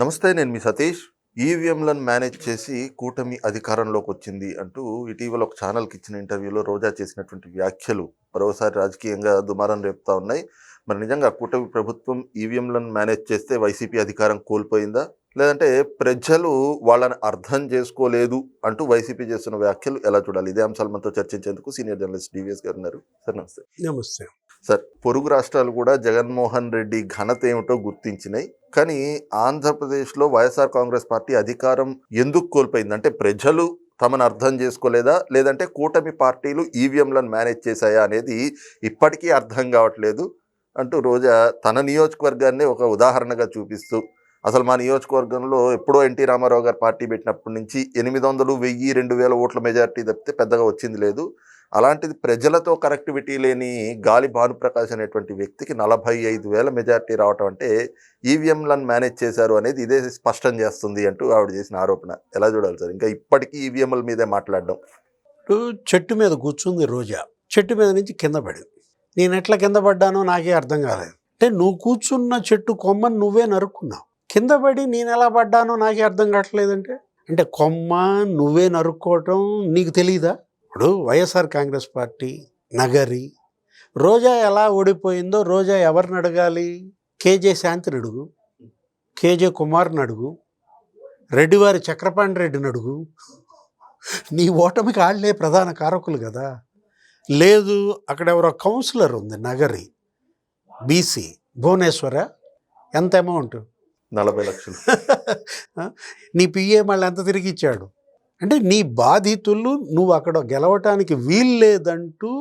నమస్తే, నేను మీ సతీష్. ఈవీఎంలను మేనేజ్ చేసి కూటమి అధికారంలోకి వచ్చింది అంటూ ఇటీవల ఒక ఛానల్కి ఇచ్చిన ఇంటర్వ్యూలో రోజా చేసినటువంటి వ్యాఖ్యలు మరోసారి రాజకీయంగా దుమారం రేపుతా ఉన్నాయి. మరి నిజంగా కూటమి ప్రభుత్వం ఈవీఎంలను మేనేజ్ చేస్తే వైసీపీ అధికారం కోల్పోయిందా, లేదంటే ప్రజలు వాళ్ళని అర్థం చేసుకోలేదు అంటూ వైసీపీ చేస్తున్న వ్యాఖ్యలు ఎలా చూడాలి? ఇదే అంశాలు మనతో చర్చించేందుకు సీనియర్ జర్నలిస్ట్ డివిఎస్ గారు ఉన్నారు. సార్ నమస్తే. నమస్తే సార్, పొరుగు రాష్ట్రాలు కూడా జగన్మోహన్ రెడ్డి ఘనత ఏమిటో గుర్తించినాయి. కానీ ఆంధ్రప్రదేశ్లో వైఎస్ఆర్ కాంగ్రెస్ పార్టీ అధికారం ఎందుకు కోల్పోయింది? అంటే ప్రజలు తమను అర్థం చేసుకోలేదా, లేదంటే కూటమి పార్టీలు ఈవీఎంలను మేనేజ్ చేశాయా అనేది ఇప్పటికీ అర్థం కావట్లేదు అంటూ రోజా తన నియోజకవర్గాన్ని ఒక ఉదాహరణగా చూపిస్తూ, అసలు మా నియోజకవర్గంలో ఎప్పుడో ఎన్టీ రామారావు గారు పార్టీ పెట్టినప్పటి నుంచి 800, 1000, 2000 ఓట్ల మెజారిటీ తప్పితే పెద్దగా వచ్చింది లేదు. అలాంటిది ప్రజలతో కనెక్టివిటీ లేని గాలి భానుప్రకాష్ అనేటువంటి వ్యక్తికి 45,000 మెజారిటీ రావటం అంటే ఈవీఎంలను మేనేజ్ చేశారు అనేది ఇదే స్పష్టం చేస్తుంది అంటూ ఆవిడ చేసిన ఆరోపణ ఎలా చూడాలి సార్? ఇంకా ఇప్పటికీ ఈవీఎంల మీదే మాట్లాడడం. ఇప్పుడు చెట్టు మీద కూర్చుంది రోజా, చెట్టు మీద నుంచి కింద పడింది. నేను ఎట్లా కింద పడ్డానో నాకే అర్థం కాలేదు. అంటే నువ్వు కూర్చున్న చెట్టు కొమ్మని నువ్వే నరుక్కున్నావు. కింద పడి నేను ఎలా పడ్డానో నాకే అర్థం కావట్లేదంటే, అంటే కొమ్మ నువ్వే నరుక్కోవటం నీకు తెలీదా? ఇప్పుడు వైఎస్ఆర్ కాంగ్రెస్ పార్టీ నగరి రోజా ఎలా ఓడిపోయిందో రోజా ఎవరిని అడగాలి? కేజే శాంతిని అడుగు, కేజే కుమార్ని అడుగు, రెడ్డివారి చక్రపాణి రెడ్డిని అడుగు. నీ ఓటమికి వాళ్ళే ప్రధాన కారకులు కదా. లేదు, అక్కడ ఎవరో కౌన్సిలర్ ఉంది నగరి, బీసీ, భువనేశ్వర. ఎంత అమౌంట్? 40 లక్షలు. నీ పిఏ మళ్ళీ ఎంత తిరిగి ఇచ్చాడు? అంటే నీ బాధితులు నువ్వు అక్కడ గెలవటానికి వీల్లేదంటూ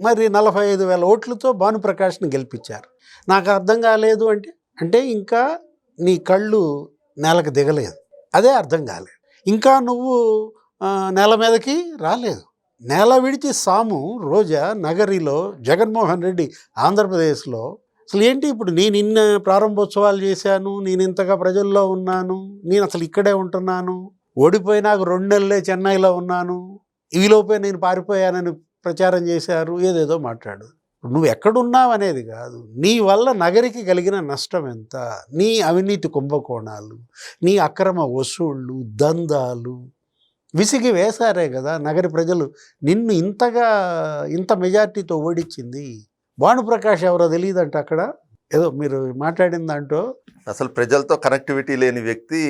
మరి 45,000 ఓట్లతో భానుప్రకాష్ని గెలిపించారు. నాకు అర్థం కాలేదు అంటే ఇంకా నీ కళ్ళు నేలకు దిగలేదు, అదే అర్థం కాలేదు. ఇంకా నువ్వు నేల మీదకి రాలేదు. నేల విడిచి సాము రోజా నగరిలో, జగన్మోహన్ రెడ్డి ఆంధ్రప్రదేశ్లో. అసలు ఏంటి ఇప్పుడు నేను ఇన్న ప్రారంభోత్సవాలు చేశాను, నేను ఇంతగా ప్రజల్లో ఉన్నాను, నేను అసలు ఇక్కడే ఉంటున్నాను, ఓడిపోయినాక 2 నెలలే చెన్నైలో ఉన్నాను, ఈలోపే నేను పారిపోయానని ప్రచారం చేశారు, ఏదేదో మాట్లాడు. నువ్వు ఎక్కడున్నావు అనేది కాదు, నీ వల్ల నగరికి కలిగిన నష్టం ఎంత, నీ అవినీతి కుంభకోణాలు, నీ అక్రమ వసూళ్ళు, దందాలు విసిగి వేశారే కదా నగరి ప్రజలు నిన్ను ఇంత మెజార్టీతో ఓడించింది. భానుప్రకాష్ ఎవరో తెలియదంట. అక్కడ ఏదో మీరు మాట్లాడిన దాంట్లో అసలు ప్రజలతో కనెక్టివిటీ లేని వ్యక్తి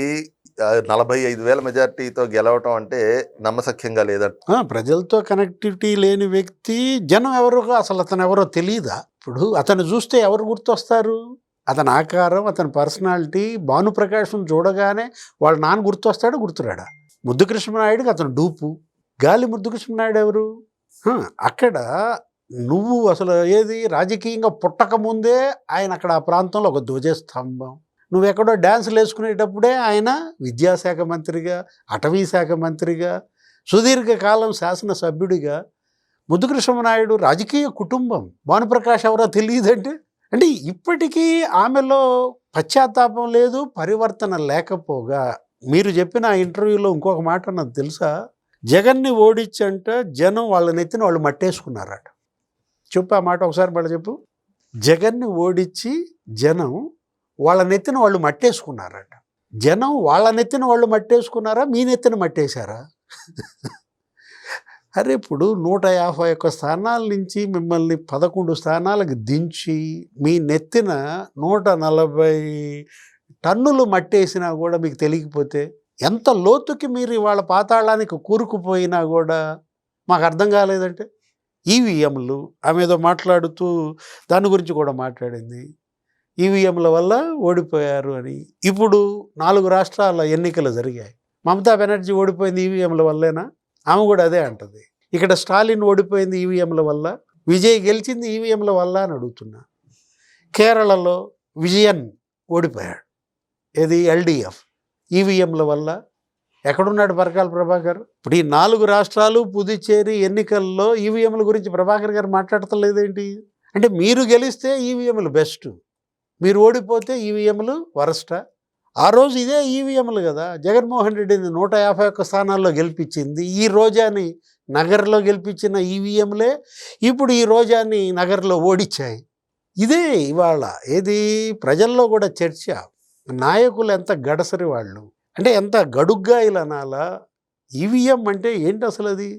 45,000 మెజారిటీతో గెలవటం అంటే నమ్మశక్యంగా లేదంట. ప్రజలతో కనెక్టివిటీ లేని వ్యక్తి జనం ఎవరో అసలు అతను ఎవరో తెలియదా? ఇప్పుడు అతను చూస్తే ఎవరు గుర్తొస్తారు? అతని ఆకారం, అతని పర్సనాలిటీ. భానుప్రకాష్ను చూడగానే వాళ్ళ నాన్న గుర్తొస్తాడు, గుర్తురాడా? ముద్దుకృష్ణనాయుడికి అతను డూపు. గాలి ముద్దుకృష్ణనాయుడు ఎవరు? అక్కడ నువ్వు అసలు ఏది రాజకీయంగా పుట్టకముందే ఆయన అక్కడ ఆ ప్రాంతంలో ఒక ధ్వజస్తంభం. నువ్వెక్కడో డ్యాన్సులు వేసుకునేటప్పుడే ఆయన విద్యాశాఖ మంత్రిగా, అటవీ శాఖ మంత్రిగా, సుదీర్ఘకాలం శాసనసభ్యుడిగా. ముద్దుకృష్ణనాయుడు రాజకీయ కుటుంబం. భానుప్రకాష్ ఎవరో తెలియదంటే అంటే ఇప్పటికీ ఆమెలో పశ్చాత్తాపం లేదు, పరివర్తన లేకపోగా. మీరు చెప్పిన ఆ ఇంటర్వ్యూలో ఇంకొక మాట నాకు తెలుసా? జగన్ని ఓడించంట జనం వాళ్ళ నెత్తిన వాళ్ళు మట్టేసుకున్నారట. చెప్పు ఆ మాట ఒకసారి మళ్ళీ చెప్పు. జగన్ని ఓడించి జనం వాళ్ళ నెత్తిన వాళ్ళు మట్టేసుకున్నారట. జనం వాళ్ళ నెత్తిన వాళ్ళు మట్టేసుకున్నారా, మీ నెత్తిన మట్టేశారా? అరే ఇప్పుడు 151 స్థానాల నుంచి మిమ్మల్ని 11 స్థానాలకు దించి మీ నెత్తిన 140 టన్నులు మట్టేసినా కూడా మీకు తెలియకపోతే, ఎంత లోతుకి మీరు ఇవాళ పాతాళానికి కూరుకుపోయినా కూడా మాకు అర్థం కాలేదంటే. ఈవీఎంలు ఆమె ఏదో మాట్లాడుతూ దాని గురించి కూడా మాట్లాడింది, ఈవీఎంల వల్ల ఓడిపోయారు అని. ఇప్పుడు 4 రాష్ట్రాల ఎన్నికలు జరిగాయి. మమతా బెనర్జీ ఓడిపోయింది ఈవీఎంల వల్లేనా? ఆమె కూడా అదే అంటుంది. ఇక్కడ స్టాలిన్ ఓడిపోయింది ఈవీఎంల వల్ల, విజయ్ గెలిచింది ఈవీఎంల వల్ల అని అడుగుతున్నా. కేరళలో విజయన్ ఓడిపోయాడు, ఏది ఎల్డీఎఫ్, ఈవీఎంల వల్ల. ఎక్కడున్నాడు పరకాల ప్రభాకర్? ఇప్పుడు ఈ 4 రాష్ట్రాలు పుదుచ్చేరి ఎన్నికల్లో ఈవీఎంల గురించి ప్రభాకర్ గారు మాట్లాడతలేదేంటి? అంటే మీరు గెలిస్తే ఈవీఎంలు బెస్ట్, మీరు ఓడిపోతే ఈవీఎంలు వరస్టా? ఆ రోజు ఇదే ఈవీఎంలు కదా జగన్మోహన్ రెడ్డిని 151 స్థానాల్లో గెలిపించింది. ఈ రోజాని నగర్లో గెలిపించిన ఈవీఎంలే ఇప్పుడు ఈ రోజాని నగర్లో ఓడించాయి. ఇదే ఇవాళ ఏది ప్రజల్లో కూడా చర్చ. నాయకులు ఎంత గడసరి వాళ్ళు, అంటే ఎంత గడుగ్గాయిలు అనాలా. ఈవీఎం అంటే ఏంటి అసలు అది?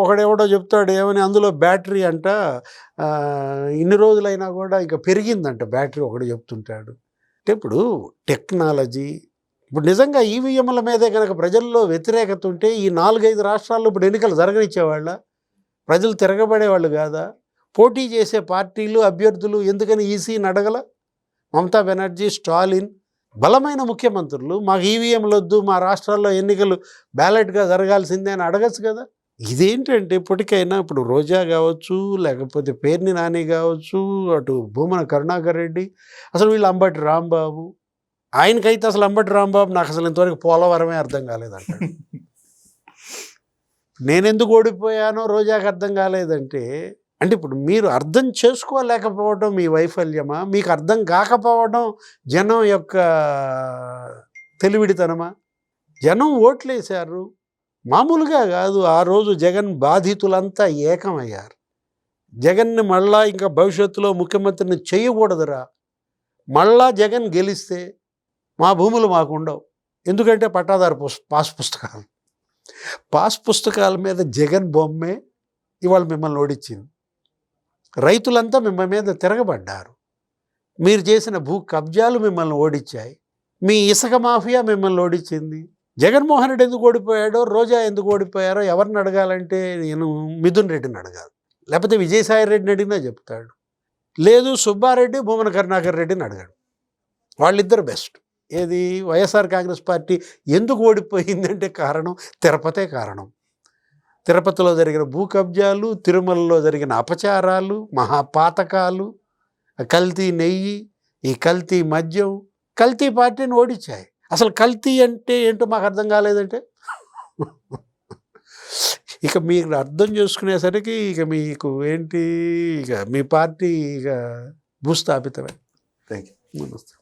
ఒకడెవడో చెప్తాడు ఏమని, అందులో బ్యాటరీ అంట ఇన్ని రోజులైనా కూడా ఇంకా పెరిగిందంట బ్యాటరీ, ఒకడు చెప్తుంటాడు. అంటే ఇప్పుడు టెక్నాలజీ, ఇప్పుడు నిజంగా ఈవీఎంల మీదే కనుక ప్రజల్లో వ్యతిరేకత ఉంటే ఈ 4-5 రాష్ట్రాల్లో ఇప్పుడు ఎన్నికలు జరగనిచ్చేవాళ్ళ? ప్రజలు తిరగబడేవాళ్ళు కాదా? పోటీ చేసే పార్టీలు అభ్యర్థులు ఎందుకని ఈసీని అడగల? మమతా బెనర్జీ, స్టాలిన్ బలమైన ముఖ్యమంత్రులు, మాకు ఈవీఎంలు వద్దు, మా రాష్ట్రాల్లో ఎన్నికలు బ్యాలెట్గా జరగాల్సిందే అని అడగచ్చు కదా. ఇదేంటంటే ఇప్పటికైనా ఇప్పుడు రోజా కావచ్చు, లేకపోతే పేర్ని నాని కావచ్చు, అటు భూమన కరుణాకర్ రెడ్డి, అసలు వీళ్ళు అంబటి రాంబాబు, ఆయనకైతే అసలు అంబటి రాంబాబు నాకు అసలు ఇంతవరకు పోలవరమే అర్థం కాలేదంటాడు. నేనెందుకు ఓడిపోయానో రోజాకి అర్థం కాలేదంటే, అంటే ఇప్పుడు మీరు అర్థం చేసుకోలేకపోవడం మీ వైఫల్యమా, మీకు అర్థం కాకపోవడం జనం యొక్క తెలివిడితనమా? జనం ఓట్లేశారు, మామూలుగా కాదు. ఆ రోజు జగన్ బాధితులంతా ఏకమయ్యారు. జగన్ని మళ్ళా ఇంకా భవిష్యత్తులో ముఖ్యమంత్రిని చేయకూడదురా, మళ్ళా జగన్ గెలిస్తే మా భూములు మాకు ఉండవు. ఎందుకంటే పట్టాదారు పాస్ పుస్తకాల మీద జగన్ బొమ్మే ఇవాళ మిమ్మల్ని ఓడించింది. రైతులంతా మిమ్మల్ని మీద తిరగబడ్డారు. మీరు చేసిన భూ కబ్జాలు మిమ్మల్ని ఓడించాయి. మీ ఇసుక మాఫియా మిమ్మల్ని ఓడించింది. జగన్మోహన్ రెడ్డి ఎందుకు ఓడిపోయాడో, రోజా ఎందుకు ఓడిపోయారో ఎవరిని అడగాలంటే నేను మిథున్ రెడ్డిని అడగాలి, లేకపోతే విజయసాయి రెడ్డిని అడిగినా చెప్తాడు, లేదు సుబ్బారెడ్డి, భూమన కరుణాకర్ రెడ్డిని అడగాడు. వాళ్ళిద్దరు బెస్ట్. ఏది వైఎస్ఆర్ కాంగ్రెస్ పార్టీ ఎందుకు ఓడిపోయిందంటే కారణం తిరుపతే కారణం. తిరుపతిలో జరిగిన భూ కబ్జాలు, తిరుమలలో జరిగిన అపచారాలు, మహాపాతకాలు, కల్తీ నెయ్యి, ఈ కల్తీ మద్యం, కల్తీ పార్టీని ఓడించాయి. అసలు కల్తీ అంటే ఏంటో మాకు అర్థం కాలేదంటే ఇక మీరు అర్థం చేసుకునేసరికి ఇక మీకు ఏంటి, ఇక మీ పార్టీ ఇక భూస్థాపితమే. Thank you. నమస్తే.